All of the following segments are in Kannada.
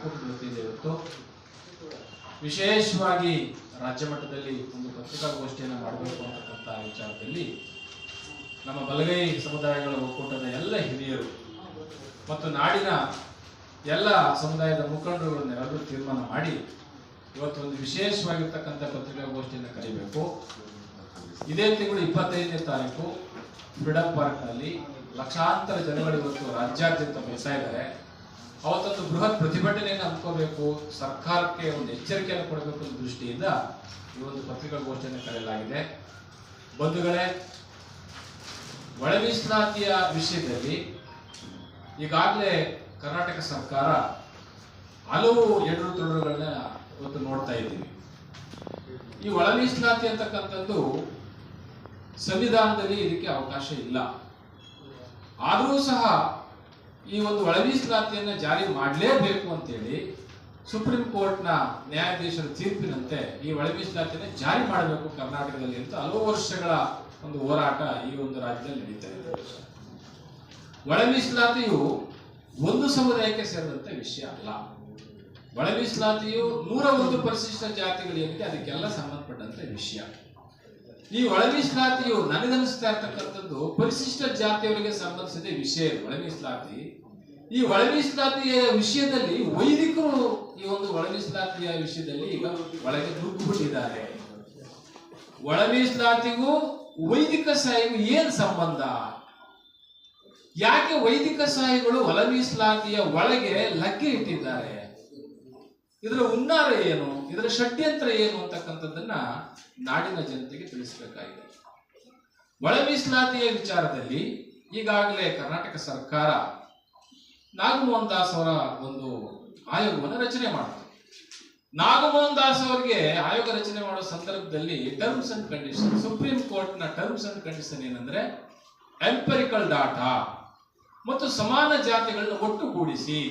ಒಕ್ಕೂಟದ ವತಿಯಿಂದ ಇವತ್ತು ವಿಶೇಷವಾಗಿ ರಾಜ್ಯ ಮಟ್ಟದಲ್ಲಿ ಒಂದು ಪತ್ರಿಕಾಗೋಷ್ಠಿಯನ್ನು ಮಾಡಬೇಕು ಅಂತಕ್ಕಂಥ ವಿಚಾರದಲ್ಲಿ ನಮ್ಮ ಬಲಗೈ ಸಮುದಾಯಗಳ ಒಕ್ಕೂಟದ ಎಲ್ಲ ಹಿರಿಯರು ಮತ್ತು ನಾಡಿನ ಎಲ್ಲ ಸಮುದಾಯದ ಮುಖಂಡರುಗಳನ್ನೆಲ್ಲರೂ ತೀರ್ಮಾನ ಮಾಡಿ ಇವತ್ತು ಒಂದು ವಿಶೇಷವಾಗಿರ್ತಕ್ಕಂಥ ಪತ್ರಿಕಾಗೋಷ್ಠಿಯನ್ನು ಕರೀಬೇಕು. ಇದೇ ತಿಂಗಳು 25ನೇ ತಾರೀಕು ಫ್ರೀಡಂ ಪಾರ್ಕ್ನಲ್ಲಿ ಲಕ್ಷಾಂತರ ಜನಗಳು ಇವತ್ತು ರಾಜ್ಯಾದ್ಯಂತ ಬರ್ತಾ ಇದ್ದಾರೆ. ಅವತ್ತೊಂದು ಬೃಹತ್ ಪ್ರತಿಭಟನೆಯನ್ನು ಹಮ್ಮಿಕೋಬೇಕು, ಸರ್ಕಾರಕ್ಕೆ ಒಂದು ಎಚ್ಚರಿಕೆಯನ್ನು ಕೊಡಬೇಕು ಅನ್ನೋ ದೃಷ್ಟಿಯಿಂದ ಈ ಒಂದು ಪತ್ರಿಕಾಗೋಷ್ಠಿಯನ್ನು ಕರೆಯಲಾಗಿದೆ. ಬಂಧುಗಳೇ, ಒಳ ಮೀಸಲಾತಿಯ ವಿಷಯದಲ್ಲಿ ಈಗಾಗಲೇ ಕರ್ನಾಟಕ ಸರ್ಕಾರ ಹಲವು ಎಡರು ತೊಡರುಗಳನ್ನ ಇವತ್ತು ನೋಡ್ತಾ ಇದ್ದೀವಿ. ಈ ಒಳ ಮೀಸಲಾತಿ ಅಂತಕ್ಕಂಥದ್ದು ಸಂವಿಧಾನದಲ್ಲಿ ಇದಕ್ಕೆ ಅವಕಾಶ ಇಲ್ಲ. ಆದರೂ ಸಹ ಈ ಒಂದು ಒಳ ಮೀಸಲಾತಿಯನ್ನು ಜಾರಿ ಮಾಡಲೇಬೇಕು ಅಂತೇಳಿ ಸುಪ್ರೀಂ ಕೋರ್ಟ್ನ ನ್ಯಾಯಾಧೀಶರ ತೀರ್ಪಿನಂತೆ ಈ ಒಳ ಮೀಸಲಾತಿಯನ್ನು ಜಾರಿ ಮಾಡಬೇಕು ಕರ್ನಾಟಕದಲ್ಲಿ ಅಂತ ಹಲವು ವರ್ಷಗಳ ಒಂದು ಹೋರಾಟ ಈ ಒಂದು ರಾಜ್ಯದಲ್ಲಿ ನಡೀತಾ ಇದೆ. ಒಳ ಮೀಸಲಾತಿಯು ಒಂದು ಸಮುದಾಯಕ್ಕೆ ಸೇರಿದಂತ ವಿಷಯ ಅಲ್ಲ. ಒಳ ಮೀಸಲಾತಿಯು 101 ಪರಿಶಿಷ್ಟ ಜಾತಿಗಳೇನಿದೆ ಅದಕ್ಕೆಲ್ಲ ಸಂಬಂಧಪಟ್ಟಂತ ವಿಷಯ. ಈ ಒಳ ಮೀಸಲಾತಿಯು ನನಗನ್ನಿಸ್ತಾ ಇರ್ತಕ್ಕಂಥದ್ದು ಪರಿಶಿಷ್ಟ ಜಾತಿಯವರಿಗೆ ಸಂಬಂಧಿಸಿದ ವಿಷಯ. ಒಳ ಮೀಸಲಾತಿ, ಈ ಒಳ ಮೀಸಲಾತಿಯ ವಿಷಯದಲ್ಲಿ ವೈದಿಕರು ಈ ಒಂದು ಒಳ ಮೀಸಲಾತಿಯ ವಿಷಯದಲ್ಲಿ ಈಗ ಒಳಗೆ ನುಗ್ಗಿಬಿಟ್ಟಿದ್ದಾರೆ. ಒಳ ಮೀಸಲಾತಿಗೂ ವೈದಿಕ ಸಾಹಿಗೂ ಏನ್ ಸಂಬಂಧ? ಯಾಕೆ ವೈದಿಕ ಸಾಹಿಗಳು ಒಳ ಮೀಸಲಾತಿಯ ಒಳಗೆ ಲಗ್ಗೆ ಇಟ್ಟಿದ್ದಾರೆ? ಇದರ ಹುನ್ನಾರ ಏನು, ಇದರ ಷಡ್ಯಂತ್ರ ಏನು ಅಂತಕ್ಕಂಥದ್ದನ್ನ ನಾಡಿನ ಜನತೆಗೆ ತಿಳಿಸಬೇಕಾಗಿದೆ. ಒಳ ಮೀಸಲಾತಿಯ ವಿಚಾರದಲ್ಲಿ ಈಗಾಗಲೇ ಕರ್ನಾಟಕ ಸರ್ಕಾರ ನಾಗಮೋಹನ್ ದಾಸ್ ಅವರ ಒಂದು ಆಯೋಗವನ್ನು ರಚನೆ ಮಾಡಿತು. ನಾಗಮೋಹನ್ ದಾಸ್ ಅವರಿಗೆ ಆಯೋಗ ರಚನೆ ಮಾಡೋ ಸಂದರ್ಭದಲ್ಲಿ terms and condition, supreme court ನ ಟರ್ಮ್ಸ್ ಅಂಡ್ ಕಂಡೀಷನ್ ಏನಂದ್ರೆ ಎಂಪೆರಿಕಲ್ ಡಾಟಾ ಮತ್ತು ಸಮಾನ ಜಾತಿಗಳನ್ನ ಒಟ್ಟುಗೂಡಿಸಿ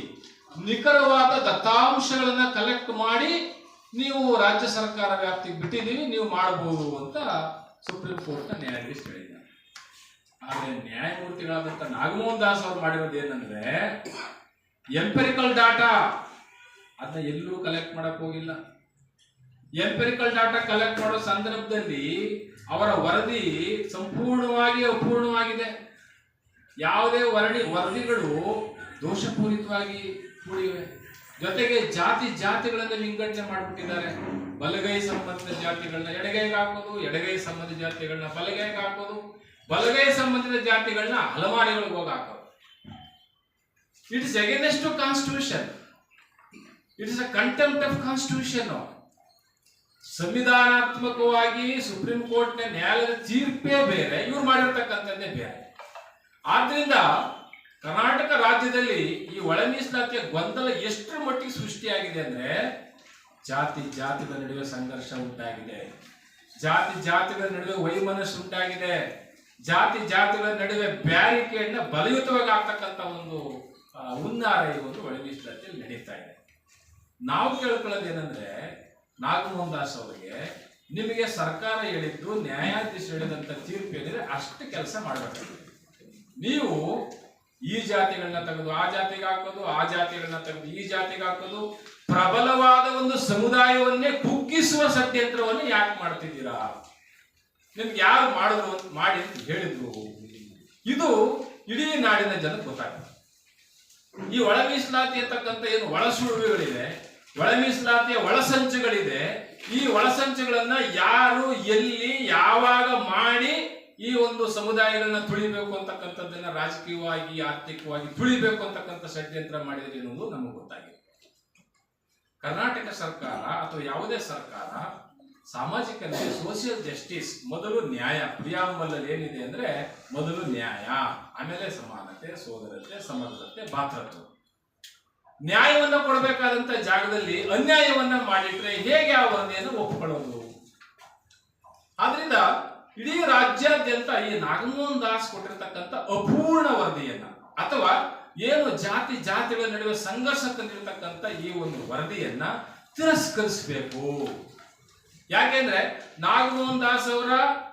ನಿಖರವಾದ ದತ್ತಾಂಶಗಳನ್ನ ಕಲೆಕ್ಟ್ ಮಾಡಿ ನೀವು ರಾಜ್ಯ ಸರ್ಕಾರ ವ್ಯಾಪ್ತಿಗೆ ಬಿಟ್ಟಿದ್ದೀವಿ, ನೀವು ಮಾಡಬಹುದು ಅಂತ ಸುಪ್ರೀಂ ಕೋರ್ಟ್ ನ ನ್ಯಾಯಾಧೀಶ ಹೇಳಿದ್ದಾರೆ. ಆದ್ರೆ ನ್ಯಾಯಮೂರ್ತಿಗಳಾದಂತ ನಾಗಮೋಹನ್ ದಾಸ್ ಅವರು ಮಾಡಿರೋದು ಏನಂದ್ರೆ ಎಂಪೆರಿಕಲ್ ಡಾಟಾ ಅದನ್ನ ಎಲ್ಲೂ ಕಲೆಕ್ಟ್ ಮಾಡಕ್ ಹೋಗಿಲ್ಲ. ಎಂಪೆರಿಕಲ್ ಡಾಟಾ ಕಲೆಕ್ಟ್ ಮಾಡೋ ಸಂದರ್ಭದಲ್ಲಿ ಅವರ ವರದಿ ಸಂಪೂರ್ಣವಾಗಿ ಅಪೂರ್ಣವಾಗಿದೆ. ಯಾವುದೇ ವರದಿಗಳು ದೋಷಪೂರಿತವಾಗಿ ಕೂಡಿವೆ. ಜೊತೆಗೆ ಜಾತಿಗಳನ್ನ ವಿಂಗಡಣೆ ಮಾಡಿಬಿಟ್ಟಿದ್ದಾರೆ. ಬಲಗೈ ಸಂಬಂಧಿತ ಜಾತಿಗಳನ್ನ ಎಡಗೈಗೆ ಹಾಕೋದು, ಎಡಗೈ ಸಂಬಂಧಿತ ಜಾತಿಗಳನ್ನ ಬಲಗೈಗೆ ಹಾಕೋದು, ಬಲಗೈ ಸಂಬಂಧಿತ ಜಾತಿಗಳನ್ನ ಅಲಮಾರಿಗಳಿಗೆ ಹೋಗಿ ಹಾಕೋದು. It is against to constitution. It is a contempt of constitution. ಸಂವಿಧಾನಾತ್ಮಕವಾಗಿ ಸುಪ್ರೀಂ ಕೋರ್ಟ್ ನ ನ್ಯಾಯಾಲಯದ ತೀರ್ಪೇ ಬೇರೆ, ಇವ್ರು ಮಾಡಿರ್ತಕ್ಕಂಥದ್ದೇ ಬೇರೆ. ಆದ್ರಿಂದ ಕರ್ನಾಟಕ ರಾಜ್ಯದಲ್ಲಿ ಈ ಒಳ ಮೀಸಲಾತಿಯ ಗೊಂದಲ ಎಷ್ಟರ ಮಟ್ಟಿಗೆ ಸೃಷ್ಟಿಯಾಗಿದೆ ಅಂದ್ರೆ ಜಾತಿಗಳ ನಡುವೆ ಸಂಘರ್ಷ ಉಂಟಾಗಿದೆ, ಜಾತಿಗಳ ನಡುವೆ ವೈಮನಸ್ಸು ಉಂಟಾಗಿದೆ, ಜಾತಿಗಳ ನಡುವೆ ಬ್ಯಾರಿಕೇಡ್ ನ ಬಲಯುತವಾಗಿ ಆಗ್ತಕ್ಕಂಥ ಒಂದು ಹುನ್ನಾರ ಈ ಒಂದು ಒಳ ಮೀಸಲಾತಿಯಲ್ಲಿ ನಡೀತಾ ಇದೆ. ನಾವು ಕೇಳ್ಕೊಳ್ಳೋದು ಏನಂದ್ರೆ ನಾಗಮೋಹನ್ ದಾಸ್ ಅವರಿಗೆ, ನಿಮಗೆ ಸರ್ಕಾರ ಹೇಳಿದ್ದು, ನ್ಯಾಯಾಧೀಶ ಹೇಳಿದಂತ ತೀರ್ಪು ಏನಿದೆ ಅಷ್ಟು ಕೆಲಸ ಮಾಡಬೇಕಾಗಿದೆ. ನೀವು ಈ ಜಾತಿಗಳನ್ನ ತೆಗೆದು ಆ ಜಾತಿಗೆ ಹಾಕೋದು, ಆ ಜಾತಿಗಳನ್ನ ತೆಗೆದು ಈ ಜಾತಿಗೆ ಹಾಕೋದು, ಪ್ರಬಲವಾದ ಒಂದು ಸಮುದಾಯವನ್ನೇ ಕುಗ್ಗಿಸುವ ಷಡ್ಯಂತ್ರವನ್ನು ಯಾಕೆ ಮಾಡ್ತಿದ್ದೀರಾ? ನಿಮ್ಗೆ ಯಾರು ಮಾಡಿ ಅಂತ ಹೇಳಿದ್ರು? ಇದು ಇಡೀ ನಾಡಿನ ಜನಕ್ಕೆ ಗೊತ್ತಾಗ್ತದೆ. ಈ ಒಳ ಮೀಸಲಾತಿ ಅಂತಕ್ಕಂಥ ಏನು ಒಳ ಸುಳುವುಗಳಿದೆ, ಒಳ ಮೀಸಲಾತಿಯ ಒಳಸಂಚುಗಳಿದೆ, ಈ ಒಳಸಂಚುಗಳನ್ನ ಯಾರು ಎಲ್ಲಿ ಯಾವಾಗ ಮಾಡಿ ಈ ಒಂದು ಸಮುದಾಯಗಳನ್ನ ತುಳಿಬೇಕು ಅಂತಕ್ಕಂಥದ್ದನ್ನ ರಾಜಕೀಯವಾಗಿ ಆರ್ಥಿಕವಾಗಿ ತುಳಿಬೇಕು ಅಂತಕ್ಕಂಥ ಷಡ್ಯಂತ್ರ ಮಾಡಿದ್ರೆ ಅನ್ನೋದು ನಮಗೆ ಗೊತ್ತಾಗಿದೆ. ಕರ್ನಾಟಕ ಸರ್ಕಾರ ಅಥವಾ ಯಾವುದೇ ಸರ್ಕಾರ ಸಾಮಾಜಿಕ ನ್ಯಾಯ, ಸೋಷಿಯಲ್ ಜಸ್ಟಿಸ್, ಮೊದಲು ನ್ಯಾಯ, ಪ್ರಿಯಾಂಬಲ್ ಅಲ್ಲಿ ಏನಿದೆ ಅಂದ್ರೆ ಮೊದಲು ನ್ಯಾಯ, ಆಮೇಲೆ ಸಮಾನತೆ, ಸೋದರತೆ, ಸಮಗ್ರತೆ, ಭಾತೃತ್ವ. ನ್ಯಾಯವನ್ನ ಕೊಡಬೇಕಾದಂತ ಜಾಗದಲ್ಲಿ ಅನ್ಯಾಯವನ್ನ ಮಾಡಿಟ್ರೆ ಹೇಗೆ ಆ ವರದಿಯನ್ನು ಒಪ್ಪಿಕೊಳ್ಳೋದು? ಆದ್ರಿಂದ ಇಡೀ ರಾಜ್ಯಾದ್ಯಂತ ಈ ನಾಗಮೋಹನ್ ದಾಸ್ ಕೊಟ್ಟಿರ್ತಕ್ಕಂಥ ಅಪೂರ್ಣ ವರದಿಯನ್ನ ಅಥವಾ ಏನು ಜಾತಿಗಳ ನಡುವೆ ಸಂಘರ್ಷ ತಂದಿರತಕ್ಕಂಥ ಈ ಒಂದು ವರದಿಯನ್ನ ತಿರಸ್ಕರಿಸಬೇಕು. ಯಾಕೆಂದ್ರೆ ನಾಗಮೋಹನ್ ದಾಸ್ ಅವರ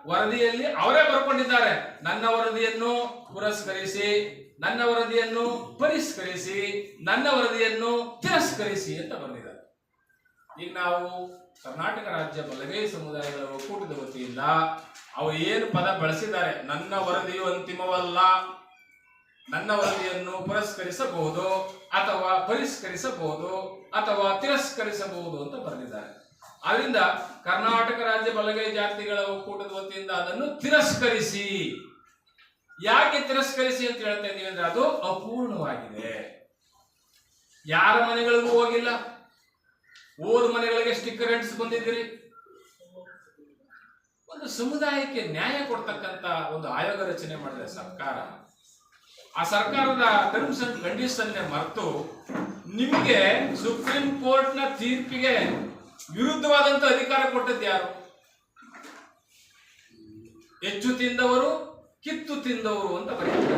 ವರದಿಯಲ್ಲಿ ಅವರೇ ಬರ್ಕೊಂಡಿದ್ದಾರೆ, ನನ್ನ ವರದಿಯನ್ನು ಪುರಸ್ಕರಿಸಿ, ನನ್ನ ವರದಿಯನ್ನು ಪರಿಷ್ಕರಿಸಿ, ನನ್ನ ವರದಿಯನ್ನು ತಿರಸ್ಕರಿಸಿ ಅಂತ ಬಂದಿದ್ದಾರೆ. ಈಗ ನಾವು ಕರ್ನಾಟಕ ರಾಜ್ಯ ಬಲಗೈ ಸಮುದಾಯಗಳ ಒಕ್ಕೂಟದ ವತಿಯಿಂದ ಅವರು ಏನು ಪದ ಬಳಸಿದ್ದಾರೆ, ನನ್ನ ವರದಿಯು ಅಂತಿಮವಲ್ಲ, ನನ್ನ ವರದಿಯನ್ನು ಪುರಸ್ಕರಿಸಬಹುದು ಅಥವಾ ಪರಿಷ್ಕರಿಸಬಹುದು ಅಥವಾ ತಿರಸ್ಕರಿಸಬಹುದು ಅಂತ ಬರೆದಿದ್ದಾರೆ. ಅದರಿಂದ ಕರ್ನಾಟಕ ರಾಜ್ಯ ಬಲಗೈ ಜಾತಿಗಳ ಒಕ್ಕೂಟದ ವತಿಯಿಂದ ಅದನ್ನು ತಿರಸ್ಕರಿಸಿ. ಯಾಕೆ ತಿರಸ್ಕರಿಸಿ ಅಂತ ಹೇಳ್ತಾ ಇದೀವಿ ಅಂದ್ರೆ ಅದು ಅಪೂರ್ಣವಾಗಿದೆ. ಯಾರ ಮನೆಗಳಿಗೂ ಹೋಗಿಲ್ಲ, ಓದ್ ಮನೆಗಳಿಗೆ ಸ್ಟಿಕ್ಕರ್ ಅಂಟಿಸಿ ಬಂದಿದ್ದೀರಿ. ಒಂದು ಸಮುದಾಯಕ್ಕೆ ನ್ಯಾಯ ಕೊಡ್ತಕ್ಕಂತ ಒಂದು ಆಯೋಗ ರಚನೆ ಮಾಡಿದ ಸರ್ಕಾರ, ಆ ಸರ್ಕಾರದ ಟರ್ಮ್ಸ್ ಅಂಡ್ ಕಂಡೀಷನ್ ಮರೆತು ನಿಮಗೆ ಸುಪ್ರೀಂ ಕೋರ್ಟ್ ನ ತೀರ್ಪಿಗೆ ವಿರುದ್ಧವಾದಂತ ಅಧಿಕಾರ ಕೊಟ್ಟದ್ದು ಯಾರು? ಹೆಚ್ಚು ತಿಂದವರು ಕಿತ್ತು ತಿಂದವರು ಅಂತ ಬರೀತಾರೆ.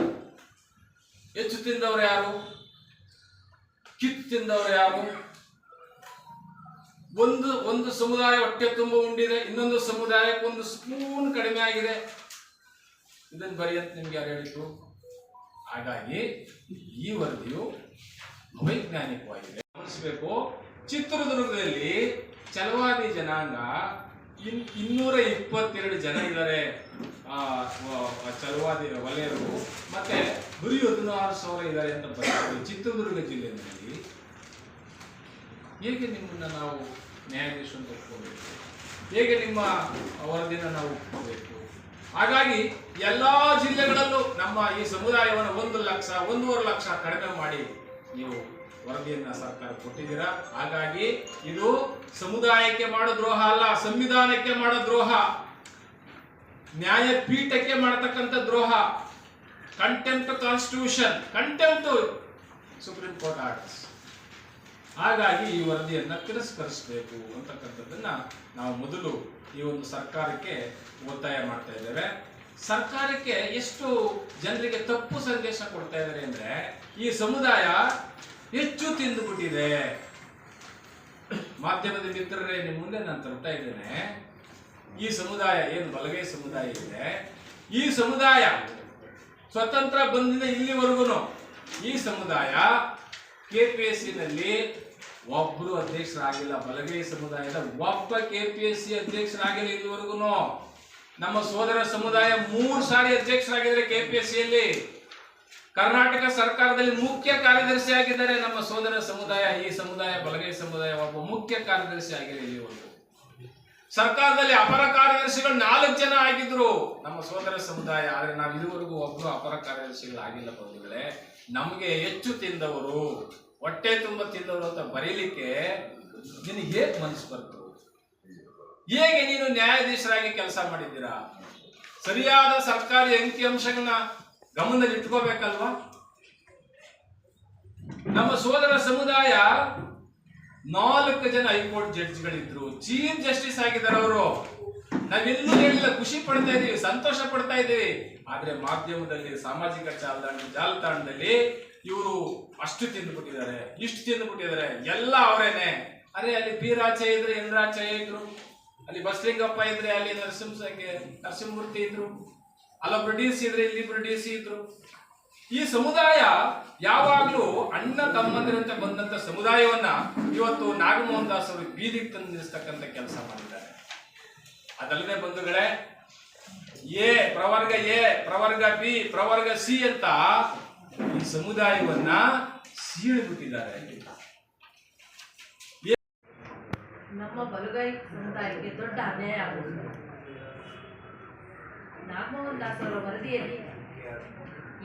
ಹೆಚ್ಚು ತಿಂದವರು ಯಾರು? ಕಿತ್ತು ತಿಂದವರು ಯಾರು? ಒಂದು ಸಮುದಾಯ ಹೊಟ್ಟೆ ತುಂಬ ಉಂಡಿದೆ, ಇನ್ನೊಂದು ಸಮುದಾಯಕ್ಕೆ ಒಂದು ಸ್ಪೂನ್ ಕಡಿಮೆ ಆಗಿದೆ. ಇದನ್ನು ಬರೆಯಂತ ನಿಮ್ಗೆ ಯಾರು ಹೇಳಿತು? ಹಾಗಾಗಿ ಈ ವರದಿಯು ಅವೈಜ್ಞಾನಿಕವಾಗಿದೆ. ಗಮನಿಸಬೇಕು, ಚಿತ್ರದುರ್ಗದಲ್ಲಿ ಚಲವಾದಿ ಜನಾಂಗ 222 ಜನ ಇದ್ದಾರೆ, ಚಲವಾದಿ ವಲಯರು, ಮತ್ತೆ ಬರೀ 16,000 ಇದ್ದಾರೆ ಅಂತ ಬರೀತಾರೆ. ಚಿತ್ರದುರ್ಗ ಜಿಲ್ಲೆಯಲ್ಲಿ ಹೇಗೆ ನಿಮ್ಮನ್ನ ನಾವು ನ್ಯಾಯಾಧೀಶ ಅಂತ ಒಪ್ಕೋಬೇಕು? ಹೇಗೆ ನಿಮ್ಮ ವರದಿನ ನಾವು ಒಪ್ಕೋಬೇಕು? ಹಾಗಾಗಿ ಎಲ್ಲಾ ಜಿಲ್ಲೆಗಳಲ್ಲೂ ನಮ್ಮ ಈ ಸಮುದಾಯವನ್ನು 1 ಲಕ್ಷ 1.5 ಲಕ್ಷ ಕಡಿಮೆ ಮಾಡಿ ನೀವು ವರದಿಯನ್ನ ಸರ್ಕಾರ ಕೊಟ್ಟಿದ್ದೀರಾ. ಹಾಗಾಗಿ ಇದು ಸಮುದಾಯಕ್ಕೆ ಮಾಡೋ ದ್ರೋಹ ಅಲ್ಲ, ಸಂವಿಧಾನಕ್ಕೆ ಮಾಡೋ ದ್ರೋಹ, ನ್ಯಾಯಪೀಠಕ್ಕೆ ಮಾಡತಕ್ಕಂಥ ದ್ರೋಹ, contempt constitution, contempt supreme court orders. ಹಾಗಾಗಿ ಈ ವರದಿಯನ್ನ ತಿರಸ್ಕರಿಸಬೇಕು ಅಂತಕ್ಕಂಥದ್ದನ್ನ ನಾವು ಮೊದಲು ಈ ಒಂದು ಸರ್ಕಾರಕ್ಕೆ ಒತ್ತಾಯ ಮಾಡ್ತಾ ಇದ್ದೇವೆ. ಸರ್ಕಾರಕ್ಕೆ ಎಷ್ಟು ಜನರಿಗೆ ತಪ್ಪು ಸಂದೇಶ ಕೊಡ್ತಾ ಇದ್ದಾರೆ ಅಂದ್ರೆ, ಈ ಸಮುದಾಯ ಹೆಚ್ಚು ತಿಂದುಬಿಟ್ಟಿದೆ. ಮಾಧ್ಯಮದ ಮಿತ್ರರೇ, ನಿಮ್ಮ ಮುಂದೆ ನಾನು ತರ್ತಾ ಇದ್ದೇನೆ, ಈ ಸಮುದಾಯ ಏನು ಬಲಗೈ ಸಮುದಾಯ ಇದೆ, ಈ ಸಮುದಾಯ ಸ್ವತಂತ್ರ ಬಂದಿನ ಇಲ್ಲಿವರೆಗೂ ಈ ಸಮುದಾಯ KPSC ನಲ್ಲಿ ಒಬ್ಬರು ಅಧ್ಯಕ್ಷರಾಗಿಲ್ಲ. ಬಲಗೈ ಸಮುದಾಯದ ಒಬ್ಬ KPSC ಅಧ್ಯಕ್ಷರಾಗಿಲ್ಲ ಇಲ್ಲಿವರೆಗೂ. ನಮ್ಮ ಸೋದರ ಸಮುದಾಯ 3 ಸಾರಿ ಅಧ್ಯಕ್ಷರಾಗಿದ್ದಾರೆ KPSCಯಲ್ಲಿ. ಕರ್ನಾಟಕ ಸರ್ಕಾರದಲ್ಲಿ ಮುಖ್ಯ ಕಾರ್ಯದರ್ಶಿ ಆಗಿದ್ದಾರೆ ನಮ್ಮ ಸೋದರ ಸಮುದಾಯ. ಈ ಸಮುದಾಯ ಬಲಗೈ ಸಮುದಾಯ ಒಬ್ಬ ಮುಖ್ಯ ಕಾರ್ಯದರ್ಶಿ ಆಗಿದೆ ಇಲ್ಲಿವರೆಗೂ. ಸರ್ಕಾರದಲ್ಲಿ ಅಪರ ಕಾರ್ಯದರ್ಶಿಗಳು 4 ಜನ ಆಗಿದ್ರು ನಮ್ಮ ಸೋದರ ಸಮುದಾಯ. ಆದ್ರೆ ನಾವು ಇದುವರೆಗೂ ಒಬ್ರು ಅಪರ ಕಾರ್ಯದರ್ಶಿಗಳಾಗಿಲ್ಲ ಬಂಧುಗಳೇ. ನಮಗೆ ಹೆಚ್ಚು ತಿಂದವರು, ಹೊಟ್ಟೆ ತುಂಬ ತಿಂದವರು ಅಂತ ಬರೀಲಿಕ್ಕೆ ನಿನಗೆ ಹೇಗೆ ಮನಸ್ಸು ಬರ್ತು? ಹೇಗೆ ನೀನು ನ್ಯಾಯಾಧೀಶರಾಗಿ ಕೆಲಸ ಮಾಡಿದ್ದೀರಾ? ಸರಿಯಾದ ಸರ್ಕಾರಿ ಅಂಕಿಅಂಶಗಳನ್ನ ಗಮನದಲ್ಲಿ ಇಟ್ಕೋಬೇಕಲ್ವಾ? ನಮ್ಮ ಸೋದರ ಸಮುದಾಯ 4 ಜನ ಹೈಕೋರ್ಟ್ ಜಡ್ಜ್ಗಳಿದ್ರು, ಚೀಫ್ ಜಸ್ಟಿಸ್ ಆಗಿದ್ದಾರೆ ಅವರು. ನಾವೆಲ್ಲೂ ಹೇಳಿಲ್ಲ, ಖುಷಿ ಪಡ್ತಾ ಇದೀವಿ, ಸಂತೋಷ ಪಡ್ತಾ ಇದೀವಿ. ಆದ್ರೆ ಮಾಧ್ಯಮದಲ್ಲಿ, ಸಾಮಾಜಿಕ ಜಾಲತಾಣದಲ್ಲಿ ಇವರು ಅಷ್ಟು ತಿಂದುಬಿಟ್ಟಿದ್ದಾರೆ, ಇಷ್ಟು ತಿಂದುಬಿಟ್ಟಿದ್ದಾರೆ, ಎಲ್ಲ ಅವರೇನೆ. ಅರೆ ಅಲ್ಲಿ ಪಿ ರಾಚಯ್ಯ ಇದ್ರೆ, ಎನ್ ರಾಚಯ್ಯ ಇದ್ರು, ಅಲ್ಲಿ ಬಸಲಿಂಗಪ್ಪ ಇದ್ರೆ, ಅಲ್ಲಿ ನರಸಿಂಹಮೂರ್ತಿ ಇದ್ರು, ಅಲ್ಲೊಬ್ರು DC ಇದ್ರೆ, ಇಲ್ಲಿಬ್ರು DC ಇದ್ರು. ಈ ಸಮುದಾಯ ಯಾವಾಗ್ಲೂ ಅಣ್ಣ ತಮ್ಮಂದಿರಂತೆ ಬಂದಂತ ಸಮುದಾಯವನ್ನ ಇವತ್ತು ನಾಗಮೋಹನ್ ದಾಸ್ ಅವರು ಬೀದಿಗೆ ತಂದು ನಿಲ್ಲಿಸ್ತಕ್ಕಂಥ ಕೆಲಸ ಮಾಡಿದ್ದಾರೆ. ಅದಲ್ಲದೆ ಬಂಧುಗಳೇ, ಪ್ರವರ್ಗ ಎ, ಪ್ರವರ್ಗ ಬಿ, ಪ್ರವರ್ಗ ಸಿ ಅಂತ ಈ ಸಮುದಾಯವನ್ನ ಸೀಳಿಬಿಟ್ಟಿದ್ದಾರೆ. ನಮ್ಮ ಬಲಗೈ ಸಮುದಾಯಕ್ಕೆ ದೊಡ್ಡ ಅನ್ಯಾಯ ಆಗುತ್ತದೆ. ನಾಗಮೋಹನ್ ದಾಸ್ ಅವರ ವರದಿಯಲ್ಲಿ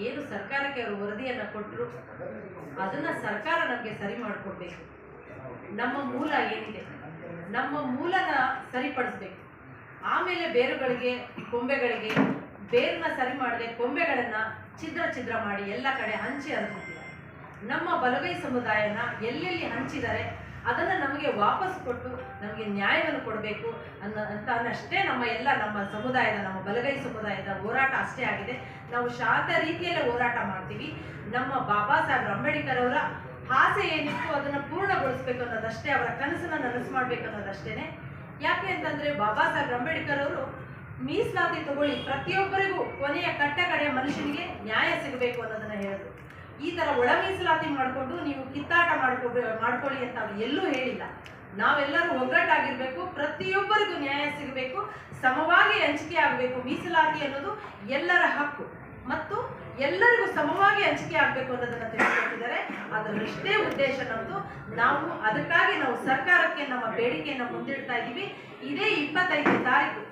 ಏನು ಸರ್ಕಾರಕ್ಕೆ ಅವರು ವರದಿಯನ್ನು ಕೊಟ್ಟರು ಅದನ್ನ ಸರ್ಕಾರ ನಮಗೆ ಸರಿ ಮಾಡಿಕೊಡ್ಬೇಕು. ನಮ್ಮ ಮೂಲ ಏನಿದೆ, ನಮ್ಮ ಮೂಲನ ಸರಿಪಡಿಸ್ಬೇಕು. ಆಮೇಲೆ ಬೇರುಗಳಿಗೆ, ಕೊಂಬೆಗಳಿಗೆ, ಬೇರನ್ನ ಸರಿ ಮಾಡದೆ ಕೊಂಬೆಗಳನ್ನು ಛಿದ್ರ ಮಾಡಿ ಎಲ್ಲ ಕಡೆ ಹಂಚಿ ಹರಿಸಿದ್ದಾರೆ. ನಮ್ಮ ಬಲಗೈ ಸಮುದಾಯನ ಎಲ್ಲೆಲ್ಲಿ ಹಂಚಿದ್ದಾರೆ ಅದನ್ನು ನಮಗೆ ವಾಪಸ್ ಕೊಟ್ಟು ನಮಗೆ ನ್ಯಾಯವನ್ನು ಕೊಡಬೇಕು ಅನ್ನಷ್ಟೇ ನಮ್ಮ ಸಮುದಾಯದ, ನಮ್ಮ ಬಲಗೈ ಸಮುದಾಯದ ಹೋರಾಟ ಅಷ್ಟೇ ಆಗಿದೆ. ನಾವು ಶಾಂತ ರೀತಿಯಲ್ಲೇ ಹೋರಾಟ ಮಾಡ್ತೀವಿ. ನಮ್ಮ ಬಾಬಾ ಸಾಹೇಬ್ ಅಂಬೇಡ್ಕರ್ ಅವರ ಆಸೆ ಏನಿತ್ತು ಅದನ್ನು ಪೂರ್ಣಗೊಳಿಸ್ಬೇಕು ಅನ್ನೋದಷ್ಟೇ, ಅವರ ಕನಸನ್ನು ನನಸು ಮಾಡಬೇಕು ಅನ್ನೋದಷ್ಟೇ. ಯಾಕೆ ಅಂತಂದ್ರೆ ಬಾಬಾ ಸಾಹೇಬ್ ಅಂಬೇಡ್ಕರ್ ಅವರು ಮೀಸಲಾತಿ ತಗೊಳ್ಳಿ, ಪ್ರತಿಯೊಬ್ಬರಿಗೂ ಕೊನೆಯ ಕಟ್ಟ ಕಡೆಯ ಮನುಷ್ಯನಿಗೆ ನ್ಯಾಯ ಸಿಗಬೇಕು ಅನ್ನೋದನ್ನ ಹೇಳಿದ್ರು. ಈ ತರ ಒಳ ಮೀಸಲಾತಿ ಮಾಡಿಕೊಂಡು ನೀವು ಕಿತ್ತಾಟ ಮಾಡ್ಕೊಳ್ಳಿ ಅಂತ ಅವ್ರು ಎಲ್ಲೂ ಹೇಳಿಲ್ಲ. ನಾವೆಲ್ಲರೂ ಒಗ್ಗಟ್ಟಾಗಿರ್ಬೇಕು, ಪ್ರತಿಯೊಬ್ಬರಿಗೂ ನ್ಯಾಯ ಸಿಗಬೇಕು, ಸಮವಾಗಿ ಹಂಚಿಕೆ ಆಗಬೇಕು. ಮೀಸಲಾತಿ ಅನ್ನೋದು ಎಲ್ಲರ ಹಕ್ಕು ಮತ್ತು ಎಲ್ಲರಿಗೂ ಸಮವಾಗಿ ಹಂಚಿಕೆ ಆಗಬೇಕು ಅನ್ನೋದನ್ನ ತಿಳಿಸಿಕೊಟ್ಟಿದ್ದಾರೆ. ಅದರಷ್ಟೇ ಉದ್ದೇಶ ನಮ್ಮದು. ಅದಕ್ಕಾಗಿ ನಾವು ಸರ್ಕಾರಕ್ಕೆ ನಮ್ಮ ಬೇಡಿಕೆಯನ್ನು ಮುಂದಿಡ್ತಾ ಇದ್ದೀವಿ. ಇದೇ 25ನೇ ತಾರೀಕು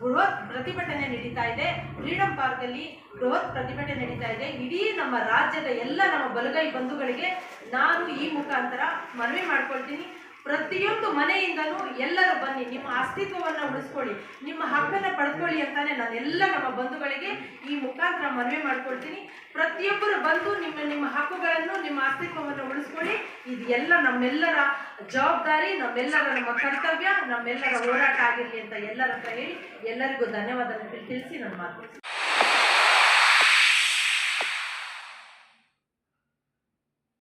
ಬೃಹತ್ ಪ್ರತಿಭಟನೆ ನಡೀತಾ ಇದೆ. ಫ್ರೀಡಂ ಪಾರ್ಕ್ ಅಲ್ಲಿ ಬೃಹತ್ ಪ್ರತಿಭಟನೆ ನಡೀತಾ ಇದೆ. ಇಡೀ ನಮ್ಮ ರಾಜ್ಯದ ಎಲ್ಲ ನಮ್ಮ ಬಲಗೈ ಬಂಧುಗಳಿಗೆ ನಾನು ಈ ಮುಖಾಂತರ ಮನವಿ ಮಾಡ್ಕೊಳ್ತೀನಿ, ಪ್ರತಿಯೊಂದು ಮನೆಯಿಂದನೂ ಎಲ್ಲರೂ ಬನ್ನಿ, ನಿಮ್ಮ ಅಸ್ತಿತ್ವವನ್ನು ಉಳಿಸ್ಕೊಳ್ಳಿ, ನಿಮ್ಮ ಹಕ್ಕನ್ನು ಪಡ್ಕೊಳ್ಳಿ ಅಂತಾನೆ ನಾನೆಲ್ಲ ನಮ್ಮ ಬಂಧುಗಳಿಗೆ ಈ ಮುಖಾಂತರ ಮನವಿ ಮಾಡ್ಕೊಳ್ತೀನಿ. ಪ್ರತಿಯೊಬ್ಬರು ಬಂದು ನಿಮ್ಮ ಹಕ್ಕುಗಳನ್ನು, ನಿಮ್ಮ ಅಸ್ತಿತ್ವವನ್ನು ಉಳಿಸ್ಕೊಳ್ಳಿ. ಇದು ಎಲ್ಲ ನಮ್ಮೆಲ್ಲರ ಜವಾಬ್ದಾರಿ, ನಮ್ಮ ಕರ್ತವ್ಯ, ನಮ್ಮೆಲ್ಲರ ಹೋರಾಟ ಆಗಿರಲಿ ಅಂತ ಎಲ್ಲರ ಹತ್ರ ಹೇಳಿ ಎಲ್ಲರಿಗೂ ಧನ್ಯವಾದ ತಿಳಿಸಿ ನನ್ನ ಮಾತು